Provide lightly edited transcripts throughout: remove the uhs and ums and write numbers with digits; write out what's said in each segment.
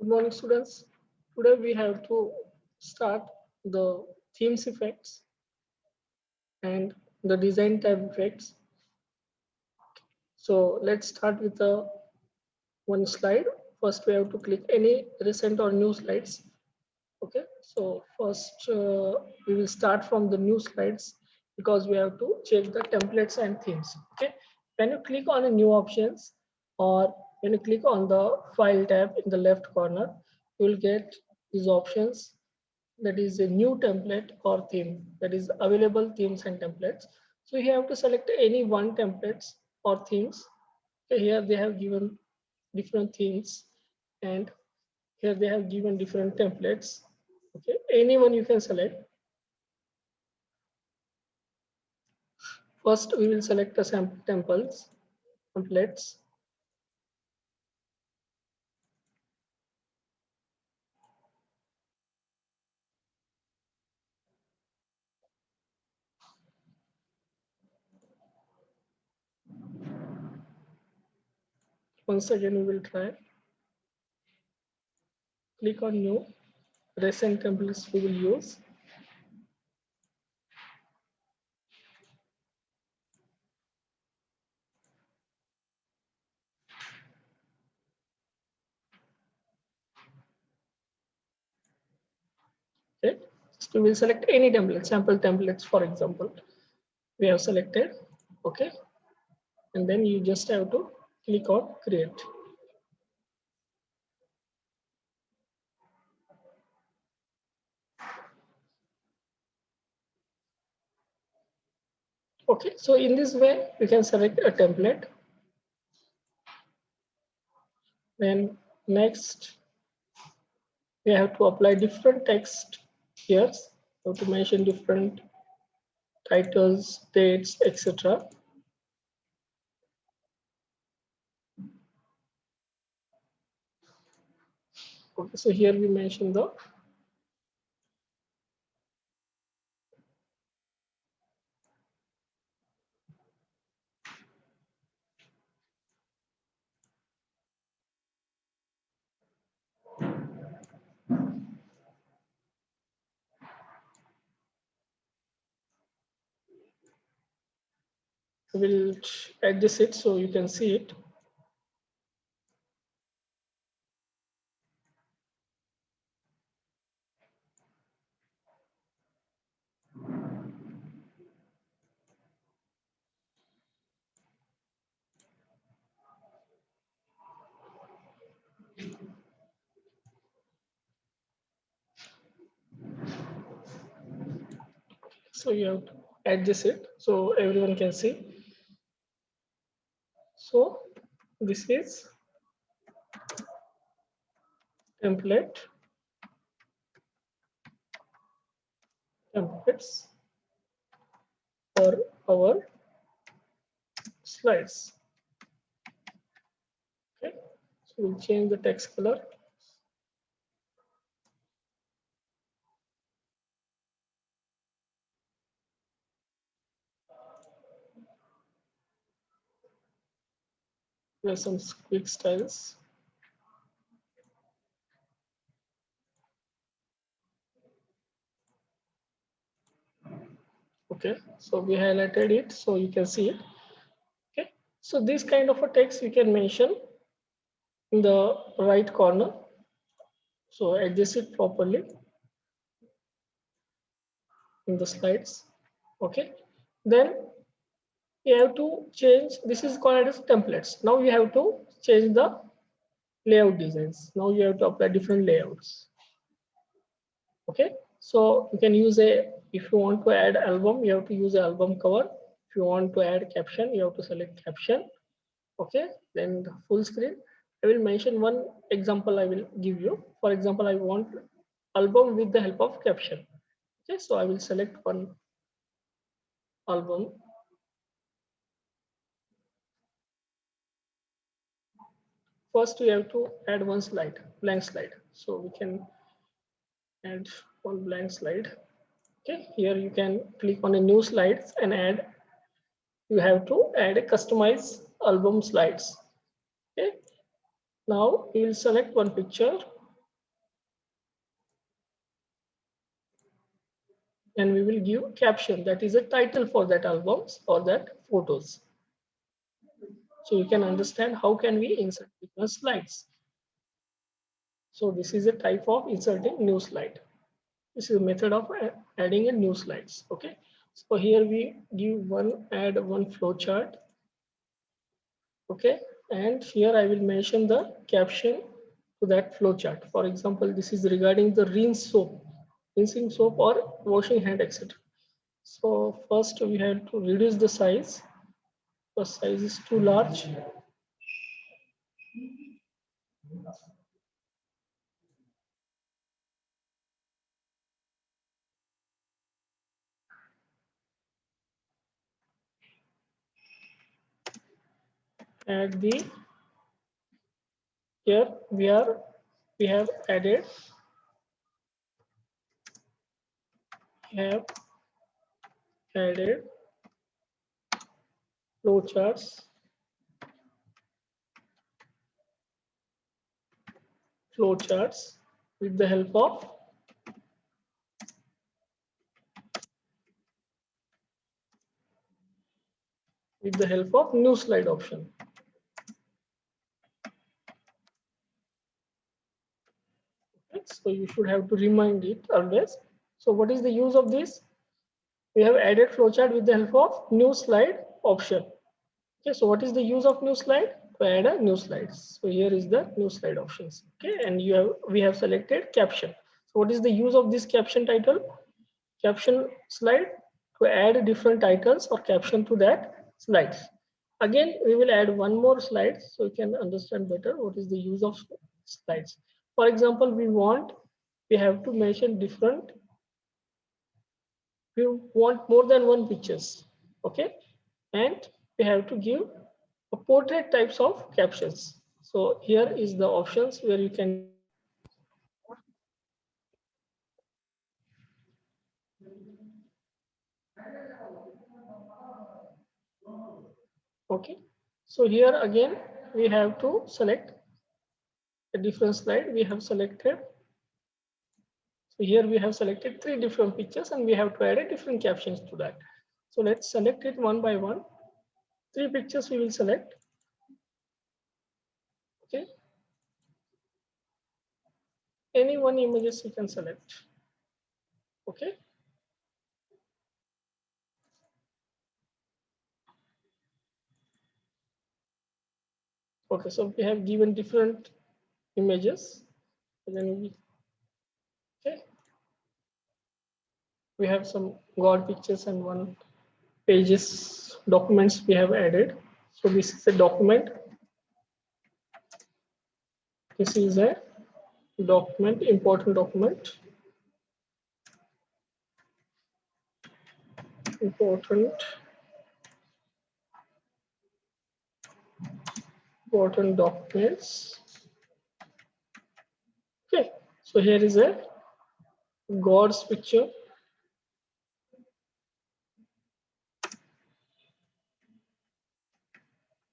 morning, students. Today we have to start the themes effects and the design type effects. So let's start with the one slide. First, we have to click any recent or new slides. Okay, so first we will start from the new slides because we have to check the templates and themes. Okay, when you click on a new options or when you click on the file tab in the left corner, you will get these options, that is a new template or theme, that is available themes and templates. So you have to select any one templates or themes. Okay, here they have given different themes and here they have given different templates. Okay, anyone you can select. First, we will select the sample templates. Once again, we will try. Click on new. Recent templates we will use. Okay, so we will select any template, sample templates, for example. We have selected. Okay, and then you just have to click on create. Okay, so in this way, we can select a template. Then next, we have to apply different text here. We have to mention different titles, dates, etc. Okay, so here we mention the will adjust it so you can see it. So you have to adjust it so everyone can see. So this is templates for our slides. Okay, so we'll change the text color. There's some quick styles. Okay, so we highlighted it so you can see it. Okay, so this kind of a text you can mention in the right corner. So adjust it properly in the slides. Okay, then you have to change. This is called as templates. Now you have to change the layout designs. Now you have to apply different layouts. Okay, so you can use a, if you want to add album, you have to use the album cover. If you want to add caption, you have to select caption. Okay, then the full screen. I will mention one example I will give you. For example, I want album with the help of caption. Okay, so I will select one album. First, we have to add one slide, blank slide. So we can add one blank slide. Okay, here you can click on a new slides and add. You have to add a customize album slides. Okay, now we will select one picture. and we will give caption, that is a title for that albums or that photos. So you can understand how can we insert different slides. So this is a type of inserting new slide. This is a method of adding a new slides. Okay. So here we give add one flow chart. Okay. And here I will mention the caption to that flow chart. For example, this is regarding the rinsing soap or washing hand, etc. So first we have to reduce the size. The size is too large. Add the here we have added flowcharts with the help of new slide option. Okay, so you should have to remind it always. So what is the use of this? We have added flowchart with the help of new slide option. Okay, so what is the use of new slide? To add a new slide. So here is the new slide options. Okay, and we have selected caption. So what is the use of this caption title? Caption slide to add different titles or caption to that slides. Again, we will add one more slide so you can understand better what is the use of slides. For example, we have to mention we want more than one pictures. Okay, and we have to give a portrait types of captions. So here is the options where you can. Okay, so here again we have to select a different slide. We have selected. So here we have selected 3 different pictures and we have to add a different captions to that. So let's select it one by one. 3 pictures we will select. Okay. Any one images you can select. Okay. Okay, so we have given different images. And then we have some God pictures and one pages documents we have added. So this is a document. This is a document, important document. Important documents. Okay, so here is a God's picture.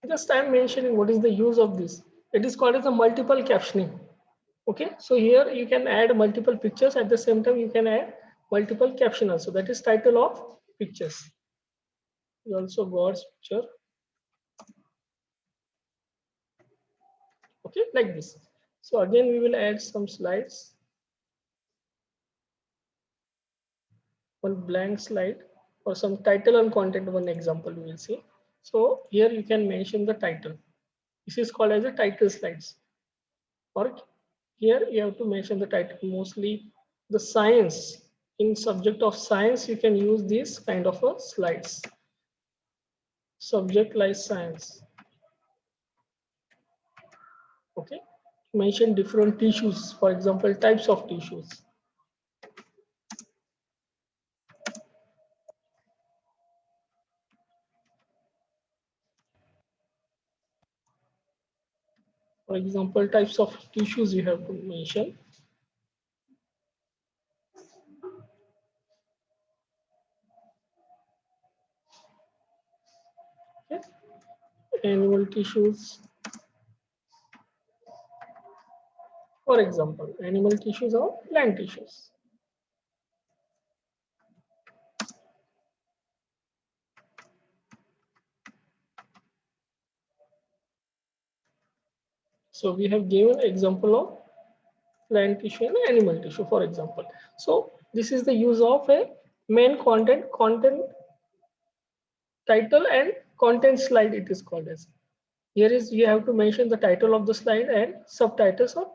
Just I'm mentioning what is the use of this. It is called as a multiple captioning. Okay, so here you can add multiple pictures at the same time you can add multiple caption also. That is title of pictures. Also God's picture. Okay, like this. So again we will add some slides. One blank slide or some title and content, one example we will see. So here you can mention the title. This is called as a title slides. Or here you have to mention the title. Mostly the science, in subject of science you can use this kind of a slides. Subject like science. Okay, mention different tissues, for example types of tissues. For example, types of tissues you have to mention. Okay. Animal tissues. For example, animal tissues or plant tissues. So we have given example of plant tissue and animal tissue, for example. So this is the use of a main content, title and content slide, it is called as. Here is you have to mention the title of the slide and subtitles of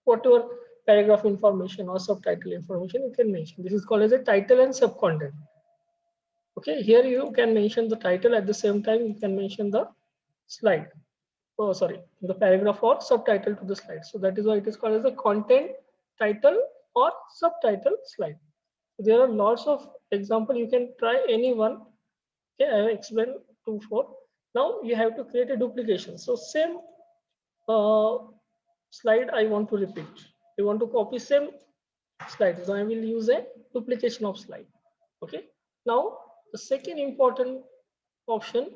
whatever paragraph information or subtitle information you can mention. This is called as a title and subcontent. Okay, here you can mention the title, at the same time you can mention the slide. Oh, sorry, the paragraph or subtitle to the slide. So that is why it is called as a content, title or subtitle slide. There are lots of example. You can try any one. Okay, I have explained 2, 4. Now you have to create a duplication. So same uh, slide I want to repeat. I want to copy same slide. So I will use a duplication of slide. Okay. Now the second important option,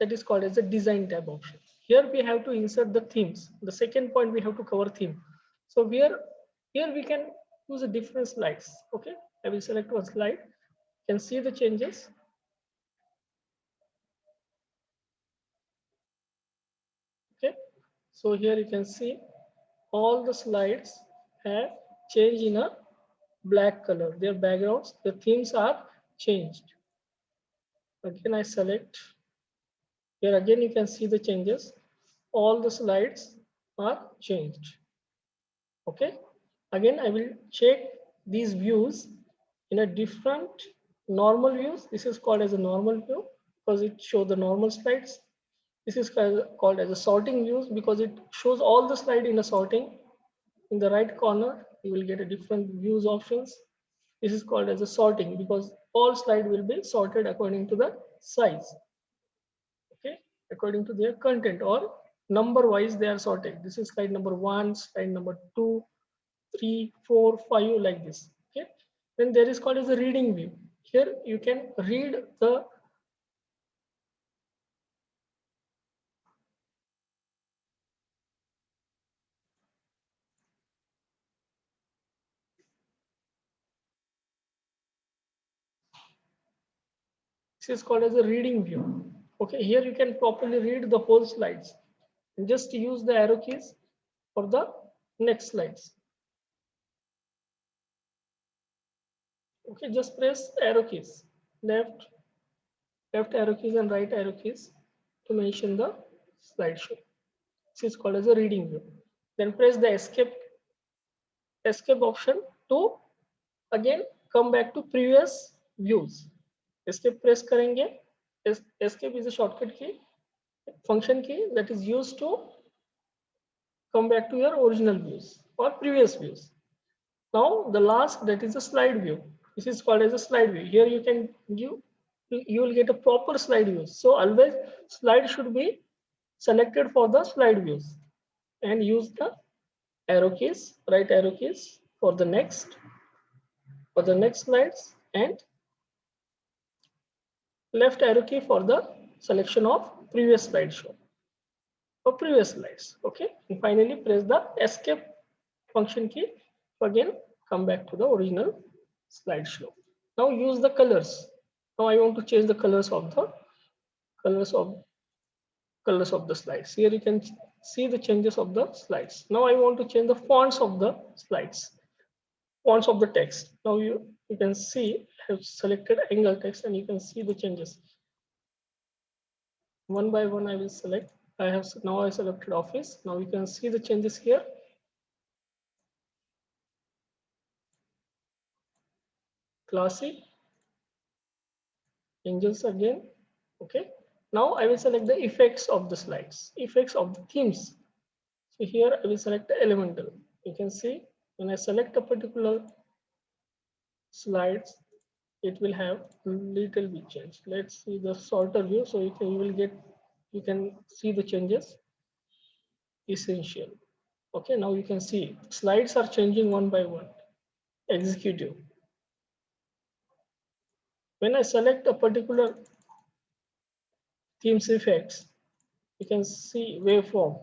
that is called as the design tab option. Here we have to insert the themes. The second point, we have to cover theme. So here we can use a different slides. Okay, I will select one slide. You can see the changes. Okay, so here you can see all the slides have changed in a black color. Their backgrounds, the themes are changed. Again, I select. Here again, you can see the changes. All the slides are changed. Okay. Again, I will check these views in a different normal views. This is called as a normal view because it shows the normal slides. This is called as a sorting views because it shows all the slide in a sorting. In the right corner, you will get a different views options. This is called as a sorting because all slide will be sorted according to the size. Okay, according to their content or number wise they are sorted. This is slide number 1, slide number 2, 3, 4, 5, like this. Okay, then there is called as a reading view. Here you can read the this is called as a reading view. Okay, here you can properly read the whole slides and just use the arrow keys for the next slides. Okay, just press arrow keys, left arrow keys and right arrow keys to mention the slideshow. This is called as a reading view. Then press the escape option to again come back to previous views. Escape press करेंगे. Escape is a shortcut key, function key that is used to come back to your original views or previous views. Now the last, that is a slide view. This is called as a slide view. Here you can you will get a proper slide view. So always slide should be selected for the slide views and use the arrow keys, right arrow keys for the next slides and left arrow key for the selection of previous slideshow or previous slides. Okay, and finally press the escape function key to again come back to the original slideshow. Now use the colors. Now I want to change the colors of the slides. Here you can see the changes of the slides. Now I want to change the fonts of the slides, fonts of the text. Now you can see I have selected angle text and you can see the changes. One by one I will select. I selected office. Now you can see the changes here. Classy, angels again. Okay. Now I will select the effects of the slides, effects of the themes. So here I will select the elemental. You can see when I select a particular slides, it will have little bit change. Let's see the sorter view. So you can see the changes. Essential. Okay, now you can see slides are changing one by one. Executive. When I select a particular themes effects, you can see waveform.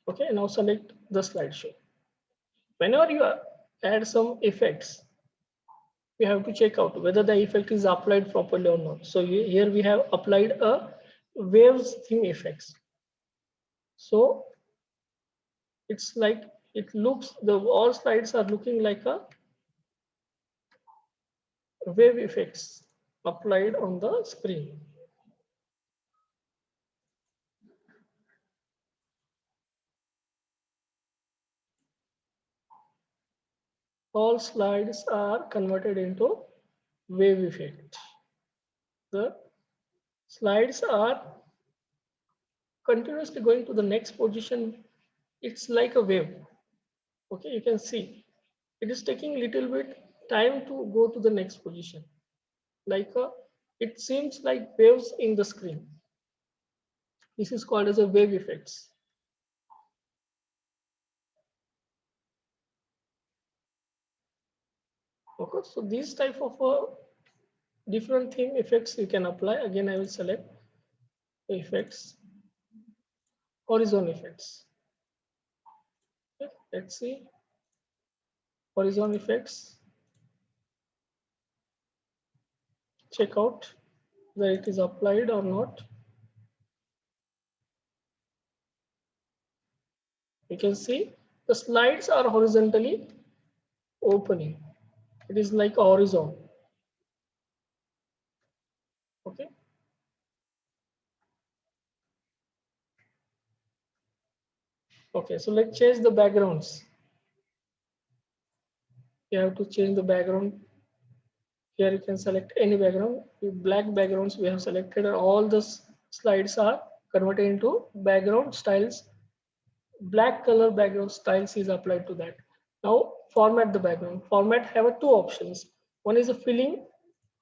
Okay, now select the slideshow. Whenever you add some effects, you have to check out whether the effect is applied properly or not. So here we have applied a waves theme effects. So it's like it looks, the all slides are looking like a wave effects applied on the screen. All slides are converted into wave effect. The slides are continuously going to the next position. It's like a wave. Okay, you can see it is taking little bit time to go to the next position. Like it seems like waves in the screen. This is called as a wave effects. Okay, so these type of different theme effects you can apply. Again, I will select effects, horizon effects. Okay, let's see horizon effects. Check out whether it is applied or not. You can see the slides are horizontally opening. It is like a horizon. Okay. Okay, so let's change the backgrounds. You have to change the background. Here you can select any background. With black backgrounds we have selected, and all the slides are converted into background styles. Black color background styles is applied to that. Now format the background. Format have two options. One is a filling,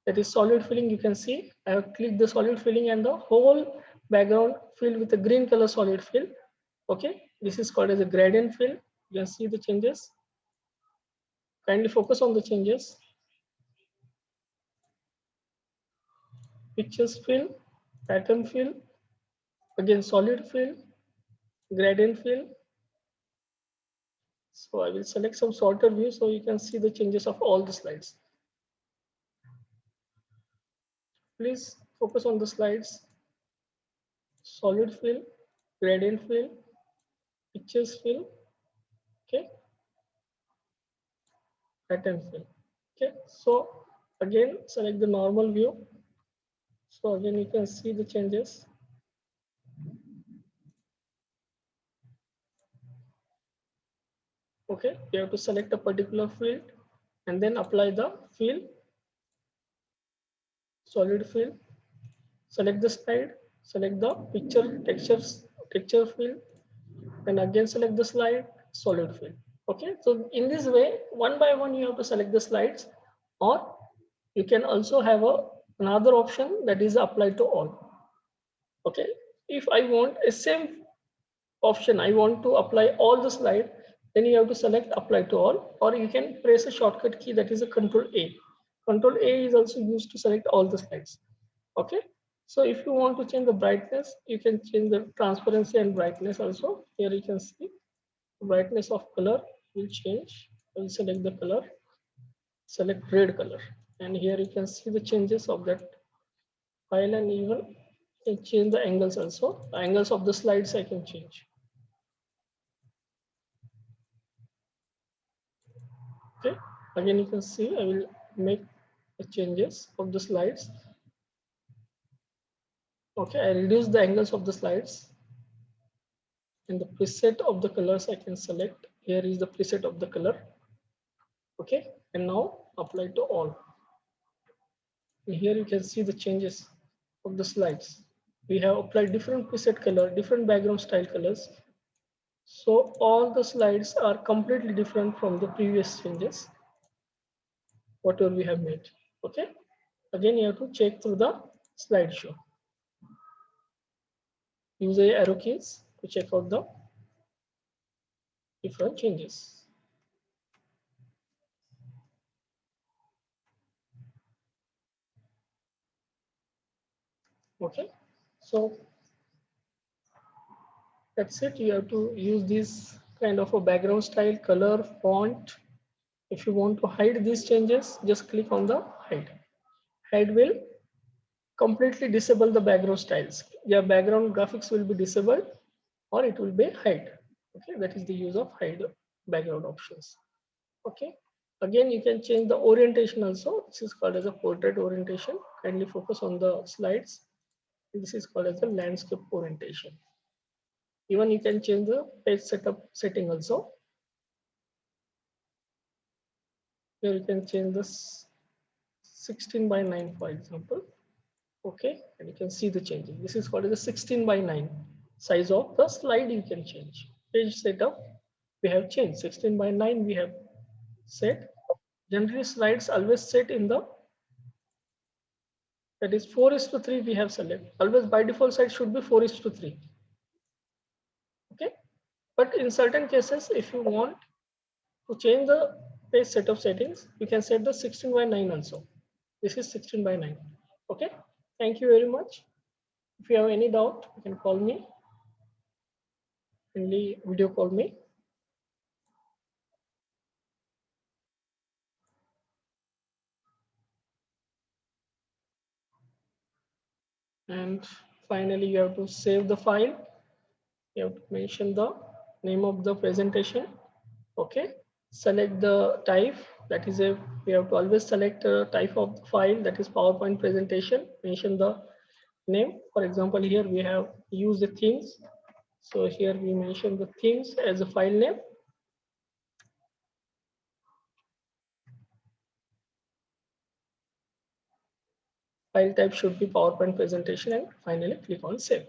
that is solid filling. You can see I have clicked the solid filling and the whole background filled with a green color solid fill. Okay, this is called as a gradient fill. You can see the changes. Kindly focus on the changes. Pictures fill, pattern fill, again solid fill, gradient fill. So I will select some sorter view so you can see the changes of all the slides. Please focus on the slides. Solid fill, gradient fill, pictures fill, okay, pattern fill. Okay, so again select the normal view. So again you can see the changes. Okay, you have to select a particular field and then apply the fill, solid fill, select the slide, select the texture fill, and again select the slide, solid fill. Okay, so in this way, one by one you have to select the slides, or you can also have another option that is applied to all. Okay, if I want a same option, I want to apply all the slide, then you have to select apply to all, or you can press a shortcut key that is a Control A. Control A is also used to select all the slides. Okay, so if you want to change the brightness, you can change the transparency and brightness also. Here you can see brightness of color will change. I will select the color, select red color, and here you can see the changes of that file, and even can change the angles also. The angles of the slides I can change. Okay, again you can see I will make the changes of the slides. Okay, I reduce the angles of the slides, and the preset of the colors I can select. Here is the preset of the color. Okay, and now apply to all. And here you can see the changes of the slides. We have applied different preset color, different background style colors. So all the slides are completely different from the previous changes, whatever we have made. Okay, again you have to check through the slideshow. Use the arrow keys to check out the different changes. Okay, so that's it. You have to use this kind of a background style, color, font. If you want to hide these changes, just click on the hide. Hide will completely disable the background styles. Your background graphics will be disabled, or it will be hide. Okay, that is the use of hide background options. Okay, again you can change the orientation also. This is called as a portrait orientation. Kindly focus on the slides. This is called as the landscape orientation. Even you can change the page setup setting also. Here you can change this 16 by 9, for example. Okay, and you can see the changing. This is called as a 16 by 9 size of the slide. You can change page setup. We have changed 16 by 9. We have set. Generally, slides always set in the, that is 4:3. We have select. Always by default side should be 4:3. Okay, but in certain cases, if you want to change the page setup settings, you can set the 16 by 9 also. This is 16 by 9. Okay, thank you very much. If you have any doubt, you can call me. Kindly video call me. And finally, you have to save the file. You have to mention the name of the presentation. Okay, select the type. That is a, we have to always select a type of the file, that is PowerPoint presentation. Mention the name. For example, here we have used the themes. So here we mention the themes as a file name. File type should be PowerPoint presentation, and finally click on save.